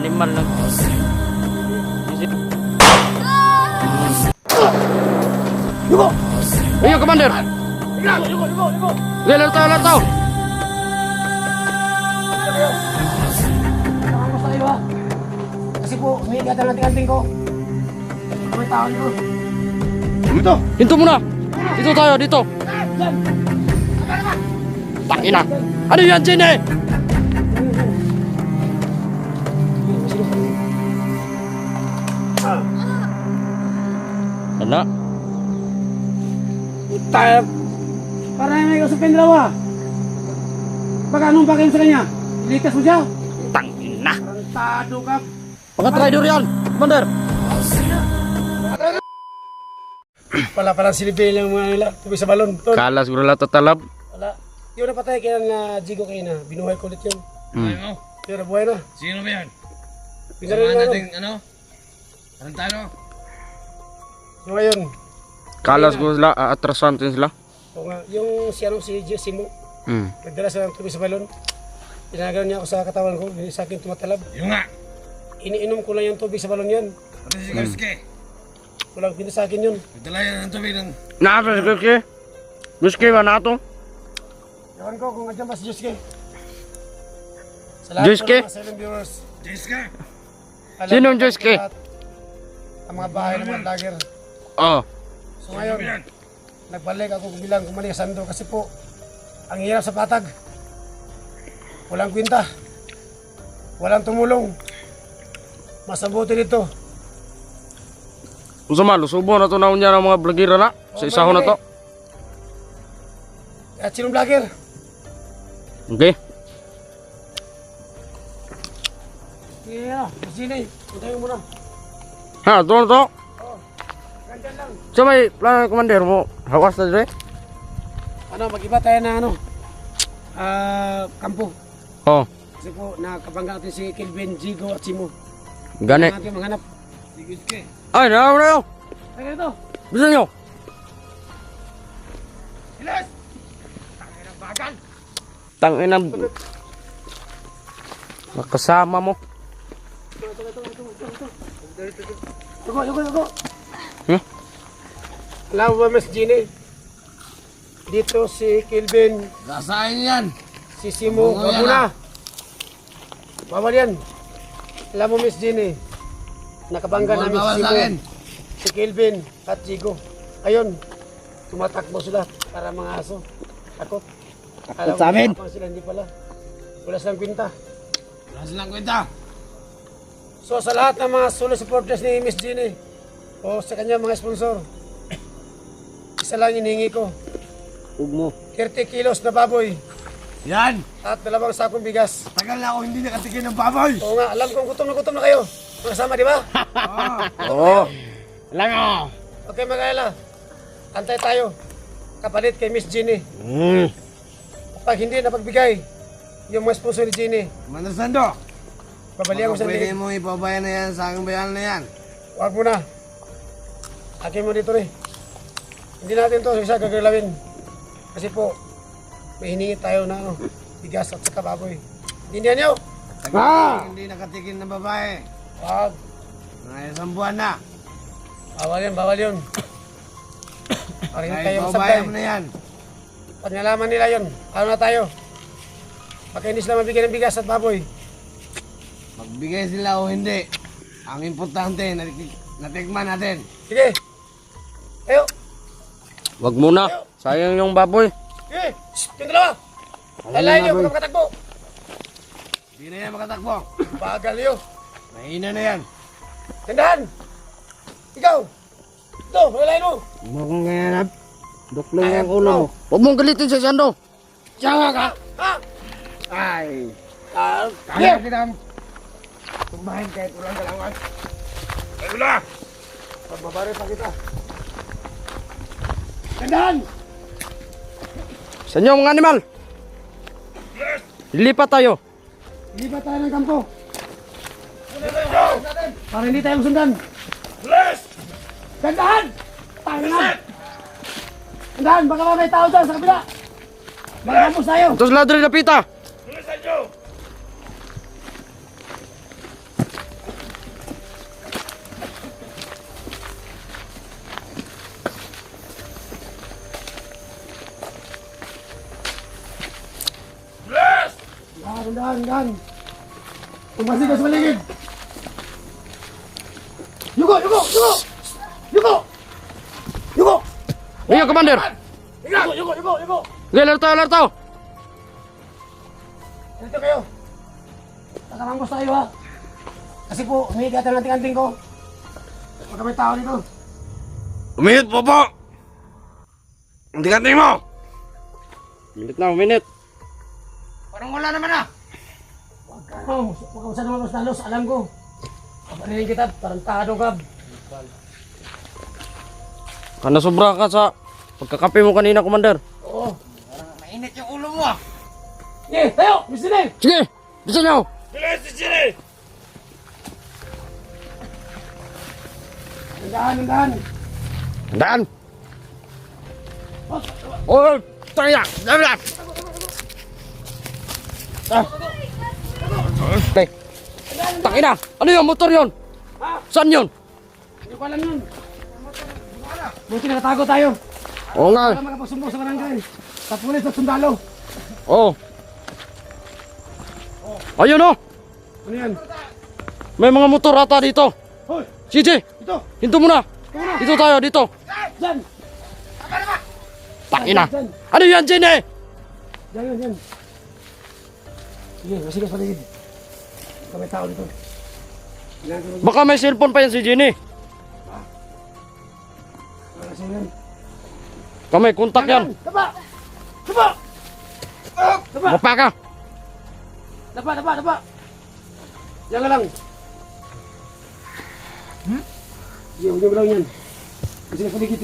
animal lang. Yugo! Ayo, Commander! Yugo! Sige, lataw! Nakakos tayo ha. Kasi po, may gata ng tinganting ko. May tao nito. Dito! Hinto muna! Dito tayo, dito! Diyan! Tangina! Ano yan, Jenny? Ano? Tayo! Para may usapin dalawa. Baka anong pakain sa kanya? Ilikas mo siya? Tangina! Tarantado ka! Pagka-rider yan, Commander! Pala silipin lang mga nila. Tubig sa balon. Ton. Kala siguro lang tatalab. Wala. Yung napatay kaya na Jigo kayo na. Binuhay ko ulit yun. Ano? Pero nabuhay na. Sino ba yan? Pinaril Samahan na natin, ano? Tarantado? So ngayon. Kala siguro sila, aatrasan din sila. O nga, yung si Jesse mo. Hmm. Nagdala siya ng tubig sa balon. Pinagalan niya ako sa katawan ko. Hindi sa akin tumatalab. Yung nga! Iniinom ko lang yung tubig sa balon yan. Pati si Garske. Walang pinta sa akin yun. Nagdala yan ng tubig ng... Nakapos, Guski? Guski ba na ito? Ewan ko kung andyan ba si Josuke. Sa lahat Josuke? ng mga silent viewers. Jessica! alam Sinong ko Josuke? lahat Ang mga bahay ng mga vlogger. Oo. So ngayon, nagbalik ako bilang kumani sa Sando kasi po, ang hirap sa patag. Walang kwinta. Walang tumulong. Mas mabuti dito. Kung sama, lusubo na ito na unya ng mga vlogira na. Sa isahon na to. At sinong vlogger? Okay. Yeah, sini. Puntahin mo muna. Ha, ito na to. Ganyan lang. So may plano ng Commander mo. Hawas na dire? Ano, mag-iba tayo na ano? Kampo. Oo. Kasi po, nakabangga natin si Kelvin, Jigo at Simo. Gani. Natin maghanap. Si Garske. Ay, na yun. Ay, ganito. Bisa nyo. Ilas! Tangin ang bagal. Tangina. Makasama mo. Yugo. Hmm? Alam mo ba, Mas Gini? Dito si Kelvin, Gasahin yan! si Simo, Oo, yan muna. Bawal yan. Alam mo, Miss Gini, nakabangga namin si Bawal sa Simo, akin. si Kelvin at Jigo. Ayun, tumatakbo sila para mga aso. Takot. Takot sa amin. Sila hindi pala. Wala silang kwinta. Wala silang kwenta! So sa lahat ng mga solo supporters ni Miss Gini o sa kanya mga sponsor, isa lang hinihingi ko. Huwag mo. 30 kilos na baboy Yan! at 2 sakong bigas. Tagal na ako hindi nakatikin ng baboy! Oo nga, alam kong gutom na kayo. Magkasama, di ba? Oo. Alam mo! Okay, mag-alala. Antay tayo. Kapalit kay Miss Gini. Pag hindi napagbigay, yung mga sponsor ni Gini, Manasando! babalihan ko sa Pwede liig. mo ipabayan na yan sa aking bayan na yan. Huwag mo na. Akin mo dito rin. Hindi natin to isa gagalawin. Kasi po, may hiningi tayo na ano, bigas at saka baboy. Hindi niyo? Tagal hindi nakatikin ng babae. Wag. Mga isang buwan na. Bawal yun. Parin Kahit tayo pabayan sabay. mo na yan. Pag nalaman nila yun, ano na tayo? Baka hindi sila mabigyan ng bigas at baboy. Magbigay sila o hindi. Ang importante, natikman natin. Sige. Ayo. Wag muna. Sayang yung baboy. Sige. Shhh, yung dalawa. Lalayan niyo, huwag makatakbo. Hindi na yan makatakbo. Bagal niyo. Mahina na yan. Tindahan. Ikaw. Ito, lalayan mo. Huwag mong ganyan. Dokling ang ulo mo. Huwag mong galitin sa Sando. Tiyanga ka. Ha? Ay! Kaya Kaya kita tumbahin kahit walang dalawan. Ay, wala! Pagbabari pa kita. Tindahan. Sa inyo mga animal. Lilipat tayo. Lipat tayo ng kampo. Para hindi tayo masundan. Tindahan. Tangan. Tindahan, baka may tao dyan sa kabila. Magkamos tayo. Ito sila diri na pita. Dahan. Tumasi ka sa paligid. Yuko! Iya, Commander. Yuko! Sige, alerto. Dito kayo. Tatamangos tayo ha. Kasi po, umihiga tayo ng anting ko. Baka may tao dito. Umihit po po! Ang tigating mo! Minute. Parang wala naman ah! Huwag ka saan naman mas nalos, alam ko. Kapanirin kita, tarantado ka. Kana sobra ka sa pagkakape mo kanina, Commander. Oo. Parang mainit yung ulo mo ah! Tayo! Miss Dine! Sige, bisa nyo. Bilis si Chile! Dahan! Daan. Oh, taya. Dala. Hey. Takina. Ano yung motor yon? Saan yun? Hindi ko alam yun. Buti nakatago tayo. Oo nga. Para makapagsumbong sa barangay. Sa pulis at sundalo. Oo. Ayun oh. Ano yan? May mga motor ata dito. Hoy! CJ, Ito! hinto mo na. Dito tayo, dito. Diyan! Takina. Diyan! Ano yan, Jenny? Diyan! Sige, masigas paligid. Baka may tao dito. Kailangan ko Baka may cellphone pa yan si Jenny. mag-asinan. Kamay, kontak yan. Dapa! Mapa ka. Dapa! Yan ka lang. Sige, huwag niyo lang yan. Kasi paligid.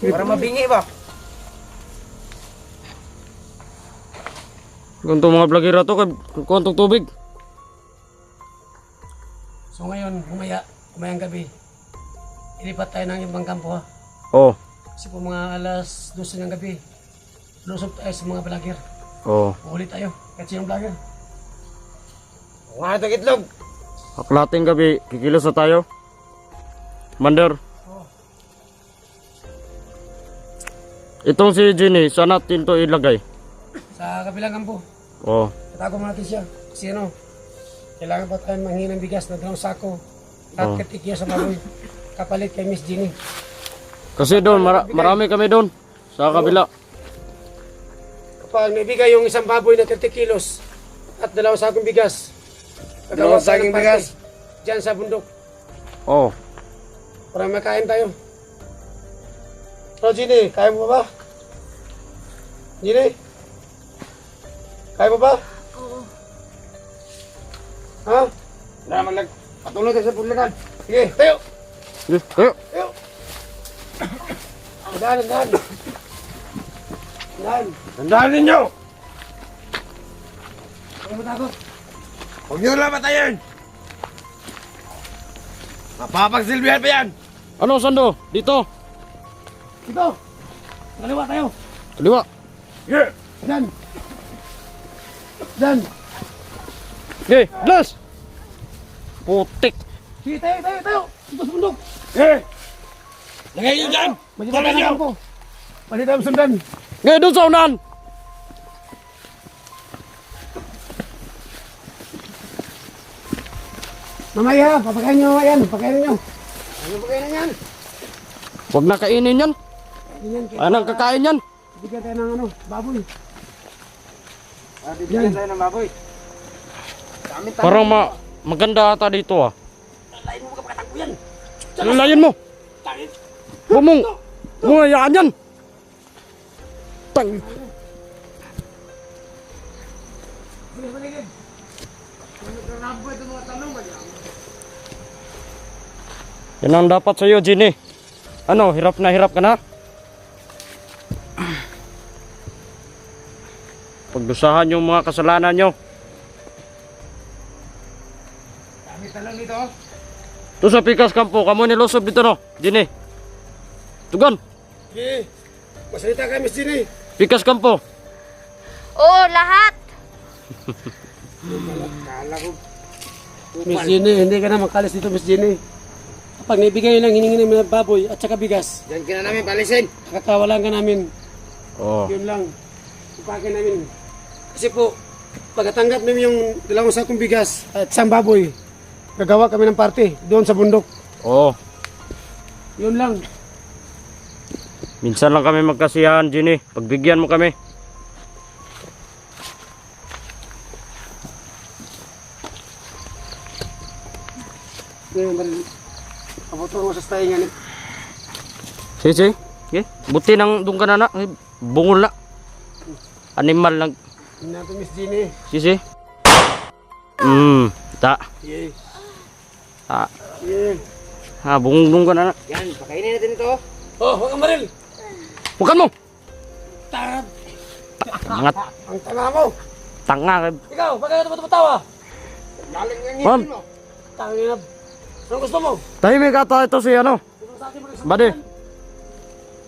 Para mabingi ba? Ganito mga vlogera to, kuntong tubig. So ngayon, umayang gabi, ilipat tayo ng ibang kampo ha. Oo. Kasi po mga alas 12 ng gabi, lusog tayo sa mga vlogger. Oo. Ulit tayo, kahit sinong vlogger. Nga ito itlog! Aklating gabi, kikilos na tayo. Commander. Itong si Jenny, saan natin to ilagay? Sa kabilang kampo, Oo. tatago mo natin siya. Kasi ano, kailangan pa tayo manghingi ng bigas na 2 sako. At katikya sa baboy, kapalit kay Miss Jenny. Kasi doon, marami kami doon. Sa kabila. Kapag naibigay yung isang baboy na 30 kilos at 2 sakong bigas, 2 sakong bigas. Diyan sa bundok, Oo. para makain tayo. So Jenny, kaya mo ba? Jenny? Kaya mo ba? Oo. Ha? Naman patuloy tayo sa pulikan. Sige, tayo! Sige, tayo. Tayo! Dahan! Tandaan ninyo! Huwag mo takot. Huwag nyo lang matayin! Mapapagsilbihan pa yan! Ano, Sando? Dito. Ito! Kaliwa tayo! Kaliwa. Yeah! Diyan! Okay, bless. Putik. Sige, tayo! Ito sa bundok! Yeah! Lagay nyo dyan! Pwede Tuloy tayo nyo! ng kampo! Pwede tayo sundan! Okay, doon sa unan. Mamaya, papakain nyo yan! Pakainin nyo! Ano pakainin yan? Huwag na kainin yan. Yan, Anong kakain yan? bigyan tayo ng baboy. Bibigyan tayo ng baboy. Parang maganda ata dito ah. Lain mo ka pakatakbo yan! Lalayan mo. Bumong. Bumayaan yan. Tang. Sige, paligid! Nagkanaboy ito mga tanong ba yan? Yan ang dapat sa'yo, Jenny. Ano, hirap ka na? Pagdusahan yung mga kasalanan nyo. Dami talong dito. Ito sa Pikas Kampo, kamo nilusob dito no, Jenny. Tugan, Sige, masalita ka, Miss Jenny. Pikas Kampo. Oo, lahat. Miss Jenny, hindi ka na makalis dito, Miss Jenny. Kapag naibigay lang hiningi namin ng baboy at saka bigas, Diyan ka na namin palisin. nakatawalan ka namin. Oh. Yun lang. Upakin namin. Kasi po, pagkatanggap namin yung 2 sakong bigas at isang baboy, gagawa kami ng party doon sa bundok. Oo. Yun lang. Minsan lang kami magkasiyahan, Ginny. Pagbigyan mo kami. Ngayon, abotong mo sa stahingan. Sige. Okay. Buti nang doon ka na na. Bungol na. Animal lang. Hindi natin Miss Ginny. Sige. Ta. Yeah. Ah, Yeah. bungol ka na na. Yan, pakainin natin ito. Oh, huwag kang maril. Bukan mo. Tarap. Angat. Ang tanga mo. Tanga. Ikaw, bakit ka tumatawa? Lalim ng Ma'am. ngipin mo. Tangina. Anong gusto mo? Tahimik ata ito si ano. Gusto mo sa akin mag-isip? Bade.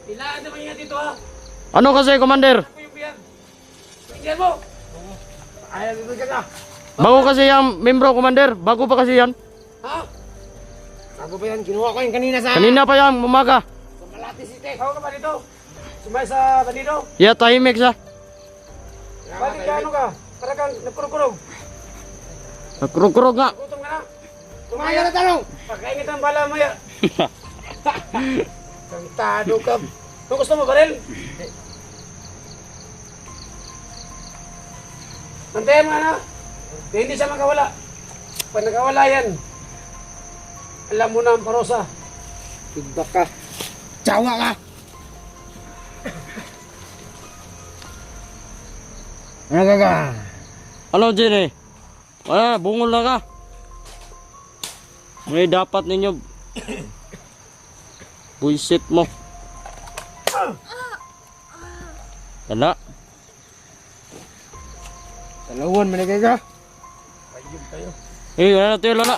Kailangan naman yan dito ha. Ano kasi, Commander? Ako yung biyan. Tingnan mo. Ayaw dito ka na. Bago kasi yung membro, Commander. Bago pa kasi yan. Ha? Bago pa yan, kinuha ko yung kanina sa... Kanina pa yan, umaga. Sa Malati City. Ikaw ka ba dito? Sumay sa bandido? Yeah, tahimik siya. Bakit ka ano ka? Para kang nagkurog-kurog. Nagkurog-kurog nga. Gutom ka na. Kumaya na tanong. Pagkaingit ang bala mo ya. Kantado ka. Ano gusto mo, Barel? Mantayan mo na. Hindi siya makawala. Pag nakawala yan, alam mo na ang parosa. Feedback ka. Tsawa ka. Ano ka? Ano, Jenny? Wala, bungol na ka. May dapat ninyo. Buisit mo. Wala. Talawan, manigay ka. Wala na tayo, wala.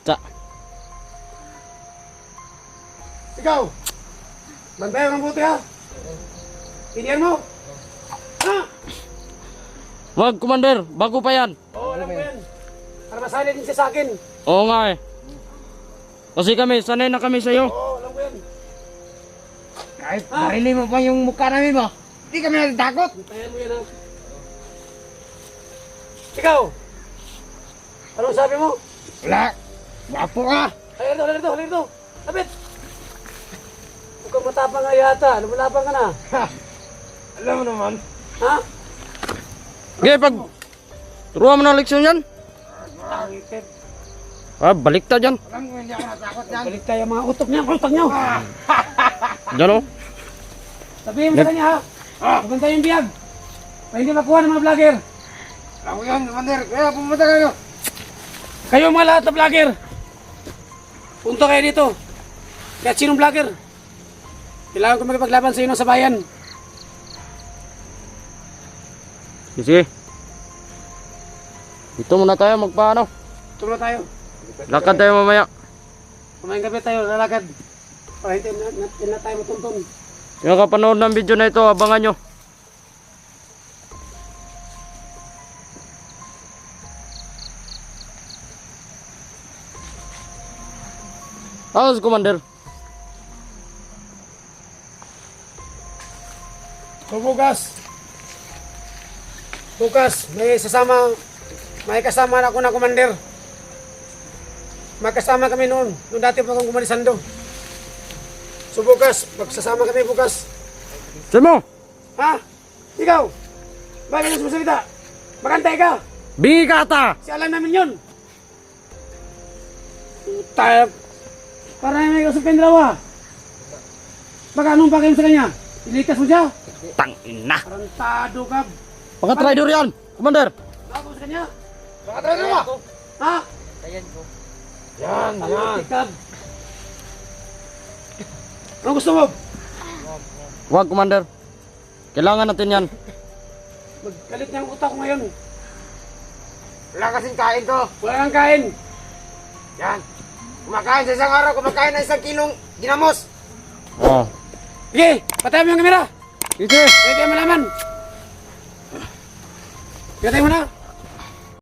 Ta. Ikaw, bantayan mo mabuti ha. Iniyan mo. Ha? Wag, Commander. Bago pa yan. Oo, alam ko yan. Para masanay din siya sa akin. Oo nga eh. Kasi kami, sanay na kami sa'yo. Oo, alam ko yan. Kahit barili mo pa yung mukha namin mo. Hindi kami natatakot. Bantayan mo yan ha. Ikaw, anong sabi mo? Wala. Wapo ka. Halika dito. Lapit. Huwag kang matapang nga yata. Lumalapang ka na. Alam mo naman. Ha? Okay, pag turuan mo ng leksyon yan. Tangipit. Baliktad yan. Alam mo hindi ako natakot yan. Balik tayo mga utok niyo. Diyan o. Sabihin mo sa kanya ha. Pupunta yung biyag. Para hindi makuha ng mga vlogger. Alam mo yan, Commander. Kaya pumunta kayo. Kayo mga lahat na vlogger. Punta kayo dito. Kahit sinong vlogger. Kailangan ko magpaglaban sa inyo sa bayan. Sige. Dito muna tayo magpaano. Tumula tayo. Lakad tayo mamaya. Kumain gabi tayo, lalakad. Para hindi na tayo matuntun. Yung kapanood ng video na ito, abangan nyo. Si Commander. So bukas, may kasama na ako na commander. Magkasama kami noon dati pa akong kumarisando. So bukas, magsasama kami bukas. Sino mo? Ha? Ikaw? Bakit yung sumasalita? Magantay ka? Bingi ka ata! Si alam namin yun. Tayo. Para may usap kayong dalawa. Baka anong pakay mo sa kanya? Ilikas mo siya? Tangina! Tarantado ka. Mga traidor yan! Commander! Baka mo sa kanya? Baka talaga mo. Ha? Yan. Tikab. Ano gusto mo? Wag, Commander. Kailangan natin yan. Magkalit niya ang utak ko ngayon. Wala kasing kain to. Wala kang kain. Yan. Kumakain sa isang araw, kumakain ng 1 kilong ginamos. Oh. Sige, patayin mo yung kamera. Sige! Pwede tayo malaman. Pwede tayo muna.